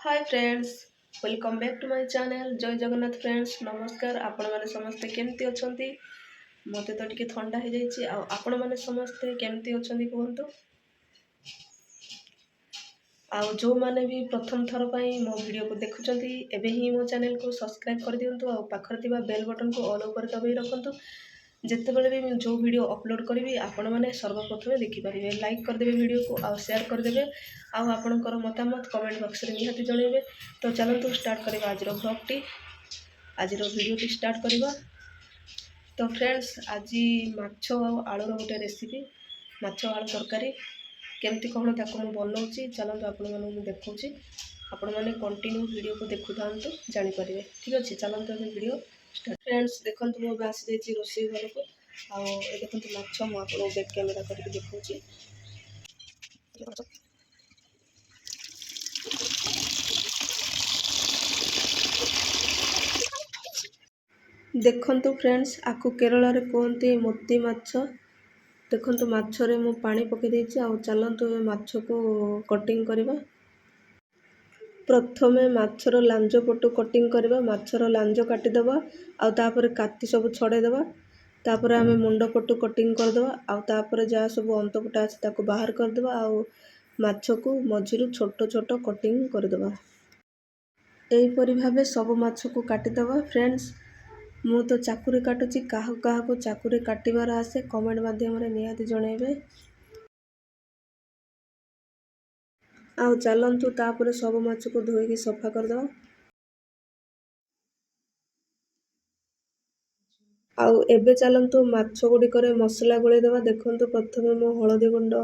Hi friends, welcome back to my channel. जय Jagannath friends, नमस्कार। आपण माने समस्ते केमती अछंती? मते तो टिके ठंडा हो जाइए। आपण माने समस्ते केमती अछंती कहंतु। आउ जो माने भी प्रथम थर पई मो वीडियो को देखुचंती एबे ही मो चैनल को सब्सक्राइब कर दियंतु। आ पाखर थिबा बेल बटन को ऑल ऊपर दबाई रखंतु। जितेबाला भी जो वीडियो अपलोड करी आपण मैंने सर्वप्रथम देखिपारे। लाइक करदे वीडियो को आ शेयर करदे। आपणकर मतामत कमेंट बॉक्स में निहाती जनइबे। तो चलतु स्टार्ट करवा आज ब्लॉगटी। आज वीडियोटी स्टार्ट करवा। तो फ्रेंड्स, आज माछ आलूर गोटे रेसिपी, माछ आलू तरकारी केमती कौन ताको मुझे बनाऊँगी। चलतु आपण मैं देखा। आपण मैंने कंटिन्यू वीडियो को देखु था जानीपारे। ठीक अच्छे, चलतु अभी वीडियो स्टार्ट। फ्रेंड्स देखो, मुझे आसी जाइए रोषेई घर को। आ देखो माछ मुझे बैक कैमेरा करके देखा। देखंतु फ्रेंड्स, आकु केरल रे कहते मोती माछ। देखंतु माछरे मु पानी पके देछि। आ चलंतु माछ को कटिंग करबा। प्रथमे माछर लांज पटु कटिंग करबा। माछर लांज काटी दबा। आ तापर काटी सब छड़े दबा। तापर आमे मुंड पटु कटिंग कर दबा। आ तापर जा सब अंतपटा अछि ताको बाहर कर दबा। आ माछ को मझिरु छोट छोट कटिंग कर दबा। एही परि भाबे सब माछ को काटी दबा। फ्रेंड्स, मु तो चाकुरे काटुची। काहा को चाकुरे काटिबार आसे कमेंट माध्यम रे निहाती जणेबे। आ चलंतु तापर सब माछ को धोईकी सफा कर दबा। आउ एबे चलंतु माछ गुडी करे मसला गोळे दबा। देखंतु प्रथमे मो हळदी गुंड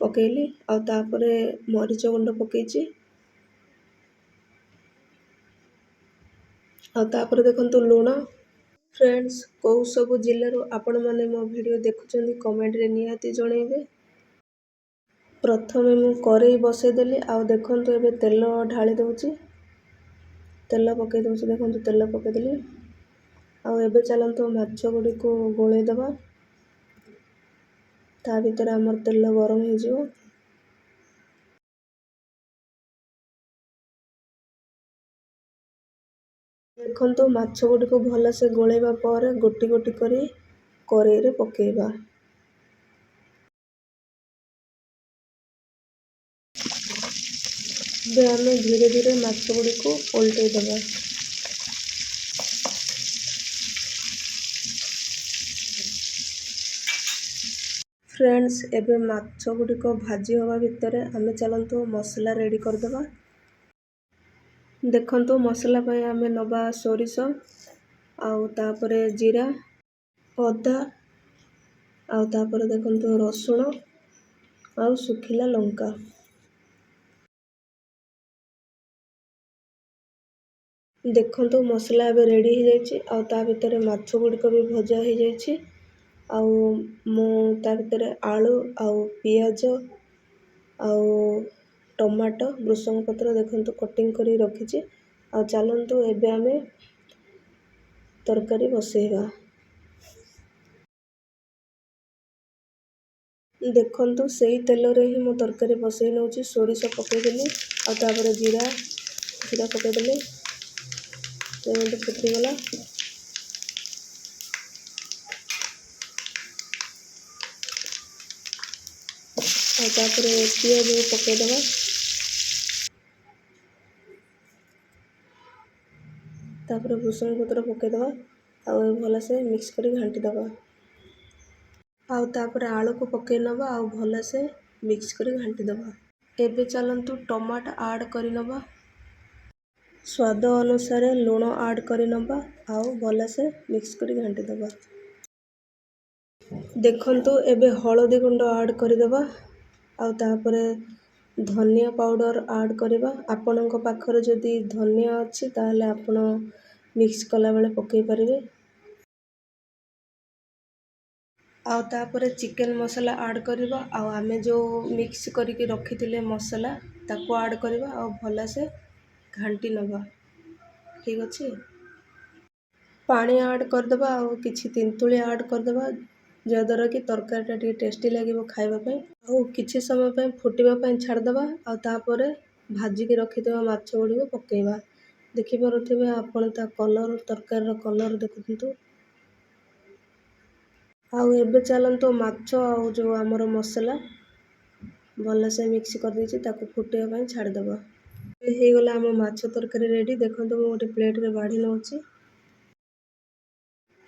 पकेइली। आ तापरे मरीच गुंड पकेइची। आ तापर देखंतु लूण। फ्रेंड्स, कौ सब जिल्लारू आपण माने मो वीडियो देखुचंदी कमेंट रे निहाती जणेबे। प्रथमे मु करेई बसई देली। आ देखंतु एबे तेल ढाली दउची। तेल पके दउची। देखंतु तेल पके देली। आ एबे चलंतु माछ गुडी को गोळे दबा। ता भीतर हमर तेल गरम हो जिवो। देखंतु माछ गुडी को भल से गोळेबा पर गोटी गोटी करी करेई रे पकेइबा। बे हमें धीरे धीरे माछ गुडी को उल्टे दबा। फ्रेंड्स, एबे माछ गुडी को भाजी हवा भितरे हमें चलंतु मसला रेडी कर दबा। देखंतु मसला पय हमें नबा सोरिष, आउ तापरे जीरा, अदा, आउ तापरे देखंतु रसुण, आउ सुखिला लंका। देखंतु मसला एबे रेडी हो जाइछि। आउ ता भितरे माछ गुडी को भी भजा हो जाइछि। आउ मु ता भितरे आलू, आउ पियाज, आउ टमाटो, भृषंग पत्र देखंतु कटिंग करी रखिछि। आ चलंतु एबे हमें तरकारी बसेइबा। देखंतु सेही तेल रे ही मु तरकारी बसेइ नउछि। सोरिष पके देली। आ तापरे जीरा पके देली। तो फुटी गला। आ तापरे पियाज पके दबा। तापरे भृषंग पत्र पके दबा। आ भल से मिक्स करी घांटी दबा। आउ तापरे आलू को पके नबा। आउ भल से मिक्स करी घांटी दबा। एबे चलंतु टमाटो ऐड करी नबा। स्वाद अनुसार लूण ऐड करी नबा। आउ भल से मिक्स करी घांटी दबा। देखंतु एबे हळदी गुंड ऐड करी दबा। आउ तापरे धनिया पाउडर ऐड करबा। आपणक पाखरे जदि धनिया अछि ताहले आपण मिक्स कला बेले पकेइ परिबे। आउ तापरे चिकन मसला ऐड करबा। आउ आमे जो मिक्स करके रखिथिले मसला ताको ऐड करबा। आउ भल से घांटी नबा। ठीक अछि। पानी ऐड कर दबा। आउ किछि तिंतुली ऐड कर दबा, जद्वारा कि तरकारी टा टेस्टी लागिबो खाइबा पय। आउ किछि समय पय फुटिबा पय छाड़ दबा। आउ तापरे ଭାଜିକି ରଖିଥିବା ମାଛ ଗୁଡ଼ିକୁ ପକାଇବା। ଦେଖିପାରୁଥିବେ ଆପଣ ତା କଲର୍, ତରକାରୀର କଲର୍ ଦେଖନ୍ତୁ। ଆଉ ଏବେ ଚାଲନ୍ତୁ ମାଛ ଆଉ ଯେଉଁ ଆମର ମସଲା ଭଲସେ ମିକ୍ସ କରିଦେଇଛି ତାକୁ ଫୁଟିବା ପାଇଁ ଛାଡ଼ିଦେବା। ହେଇଗଲା ଆମ ମାଛ ତରକାରୀ ରେଡ଼ି। ଦେଖନ୍ତୁ ମୁଁ ଗୋଟେ ପ୍ଲେଟ୍ରେ ବାଢ଼ି ନେଉଛି।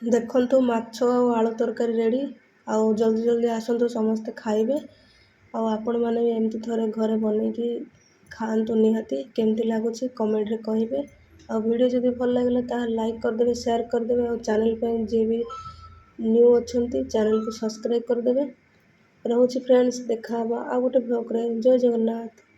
ଦେଖନ୍ତୁ ମାଛ ଆଉ ଆଳୁ ତରକାରୀ ରେଡ଼ି। ଆଉ ଜଲ୍ଦି ଜଲ୍ଦି ଆସନ୍ତୁ, ସମସ୍ତେ ଖାଇବେ। ଆଉ ଆପଣମାନେ ବି ଏମିତି ଥରେ ଘରେ ବନେଇକି ଖାଆନ୍ତୁ ନିହାତି। କେମିତି ଲାଗୁଛି କମେଣ୍ଟରେ କହିବେ। ଆଉ ଭିଡ଼ିଓ ଯଦି ଭଲ ଲାଗିଲା ତାହେଲେ ଲାଇକ୍ କରିଦେବେ, ସେୟାର କରିଦେବେ। ଆଉ ଚ୍ୟାନେଲ୍ ପାଇଁ ଯିଏ ବି ନ୍ୟୁ ଅଛନ୍ତି ଚ୍ୟାନେଲ୍କୁ ସବସ୍କ୍ରାଇବ୍ କରିଦେବେ। ରହୁଛି ଫ୍ରେଣ୍ଡସ୍, ଦେଖା ହେବା ଆଉ ଗୋଟେ ବ୍ଲଗ୍ରେ। ଜୟ ଜଗନ୍ନାଥ।